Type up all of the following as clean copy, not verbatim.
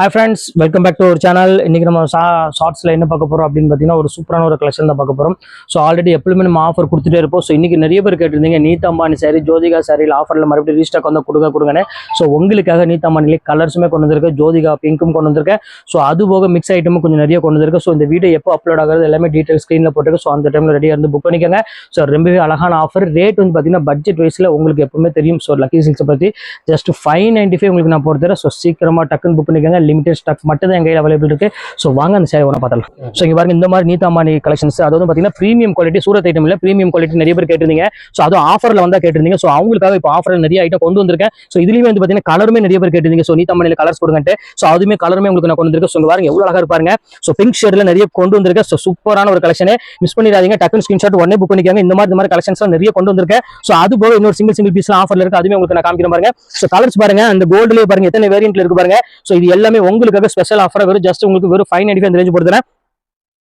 Hi friends, welcome back to our channel. இன்னைக்கு நம்ம ஷார்ட்ஸ்ல என்ன பார்க்க போறோம் அப்படின்னு பார்த்தீங்கன்னா ஒரு சூப்பரான ஒரு கலெக்ஷன் தான் பார்க்க போறோம். ஸோ ஆல்ரெடி எப்பவுமே நம்ம ஆஃபர் கொடுத்துட்டே இருப்போம். ஸோ இன்னைக்கு நிறைய பேர் கேட்டிருந்தீங்க நீதா அம்பானி சாரி, ஜோதிகா சாரியில் ஆஃபரில் மறுபடியும் ரீஸ்டாக் வந்து கொடுங்கன்னு. ஸோ உங்களுக்காக நீதா அம்பானிலே கலர்ஸுமே கொண்டு வந்திருக்கேன், ஜோதிகா பிங்க்கும் கொண்டு வந்திருக்கேன். ஸோ அது போக மிக்ஸ் ஐட்டமும் கொஞ்சம் நிறைய கொண்டு வந்திருக்கேன். ஸோ இந்த வீடியோ எப்போ அப்லோட் ஆகுறது எல்லாமே டீட்டெயில் ஸ்க்ரீனில் போட்டுருக்கு. ஸோ அந்த டைமில் ரெடியாக இருந்து புக் பண்ணிக்கோங்க. ஸோ ரொம்பவே அழகான ஆஃபர். ரேட் வந்து பார்த்தீங்கன்னா பட்ஜெட் வைஸில் உங்களுக்கு எப்பவுமே தெரியும். ஸோ லக்கி சில்க்ஸை பற்றி ஜஸ்ட் 595 உங்களுக்கு நான் போடுறேன். ஸோ சீக்கிரமாக டக்குன்னு புக் பண்ணிக்கோங்க. லிமிடெட் ஸ்டாக் மட்டும் தான் எங்க கையில் அவைலபிள் இருக்கு. ஸோ வாங்க அந்த சேவை ஒன்று பார்த்தலாம். ஸோ இங்கே பாருங்க, இந்த மாதிரி நீதா அம்பானி கலெக்ஷன்ஸ், அதாவது பார்த்தீங்கன்னா ப்ரீமியம் குவாலிட்டி, சூரத் ஐட்டம் இல்லை, ப்ரீமியம் குவாலிட்டி நிறைய பேர் கேட்டிருந்தீங்க. ஸோ அதுவும் ஆஃபரில் வந்தால் கேட்டிருந்தீங்க. ஸோ அவங்களுக்காக இப்போ ஆஃபரில் நிறைய ஐட்டம் கொண்டு வந்திருக்கேன். ஸோ இதுலேயுமே வந்து பார்த்தீங்கன்னா கலருமே நிறைய பேர் கேட்டிருந்தீங்க. ஸோ நீதா அம்பானியில் கலர்ஸ் கொடுங்கன்ட்டு. ஸோ அதுவுமே கலருமே உங்களுக்கு நான் கொண்டு வந்திருக்கேன். ஸோ பாருங்க எவ்வளோ அழகாக இருப்பாங்க. ஸோ பிங்க் ஷேடில் நிறைய கொண்டு வந்திருக்கேன். ஸோ சூப்பரான ஒரு கலெக்ஷனே மிஸ் பண்ணிடாதீங்க. டக்குன்னு ஸ்கிரீன்ஷாட் உடனே புக் பண்ணிக்காங்க. இந்த மாதிரி கலெக்ஷன்ஸ் நிறைய கொண்டு வந்திருக்கேன். ஸோ அது போக இன்னொரு சிங்கிள் பீஸ்ல ஆஃபர்ல இருக்கு, அதுவுமே உங்களுக்கு நான் காமிக்கிறேன் பாருங்க. ஸோ கலர்ஸ் பாருங்க, அந்த கோல்டுலேயே பாருங்க எத்தனை வேரியன்ட்ல இருக்கு பாருங்க. ஸோ இது எல்லாமே உங்களுக்காக ஸ்பெஷல் ஆஃபர் வெறும் ஜஸ்ட் உங்களுக்கு வெறும் 595 ரேஞ்ச் போடுறேன்.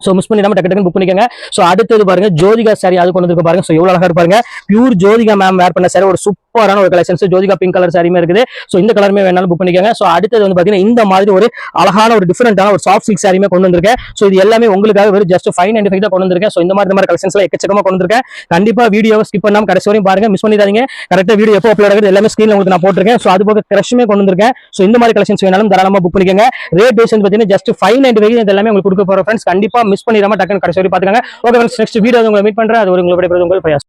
ஸோ மிஸ் பண்ணிடாம டக்கு புக் பண்ணிக்கோங்க. ஸோ அடுத்தது பாருங்க ஜோதிகா சாரி, அது கொண்டு வந்து பாருங்க. ஸோ எவ்வளவு அழகா இருப்பாங்க. பியூர் ஜோதிகா மேம் வேர் பண்ண சாரி, ஒரு சூப்பரான ஒரு கலெக்ஷன்ஸ். ஜோதிகா பிங்க் கலர் சாரியுமே இருக்குது. ஸோ இந்த கலருமே வேணாலும் புக் பண்ணிக்கோங்க. ஸோ அடுத்தது வந்து பாத்தீங்கன்னா இந்த மாதிரி ஒரு அழகான ஒரு டிஃபரெண்டான ஒரு சாஃப்ட் சில்க் சாரியுமே கொண்டு வந்திருக்கேன். ஸோ இது எல்லாமே உங்களுக்காக வெறும் ஜஸ்ட் 595 தான் கொண்டு வந்திருக்கேன். ஸோ இந்த மாதிரி கலெக்ஷன்ஸ்ல எக்கச்சக்கமா கொண்டு வந்திருக்கேன். கண்டிப்பா வீடியோவை ஸ்கிப் பண்ணாம கடைசி வரையும் பாருங்க, மிஸ் பண்ணிடாதீங்க. கரெக்டா வீடியோ எப்போ அப்லோட் ஆகுது எல்லாமே ஸ்கிரீன்ல உங்களுக்கு நான் போட்டிருக்கேன். ஸோ அது போக கிரஷுமே கொண்டு வந்திருக்கேன். ஸோ இந்த மாதிரி கலெக்ஷன்ஸ் வேணாலும் தாராளமா புக் பண்ணிக்கோங்க. ரேட் பேஸ் வந்து பாத்தீங்கன்னா ஜஸ்ட் 595 இது எல்லாமே உங்களுக்கு கொடுக்க போற ஃப்ரெண்ட்ஸ். கண்டிப்பா மிஸ் பண்ணிடாம டக்குன்னு கடைசி வரை பாத்துக்கோங்க. ஓகே ஃப்ரெண்ட்ஸ், நெக்ஸ்ட் வீடியோ உங்களை மீட் பண்றேன். அது ஒரு உங்களுடைய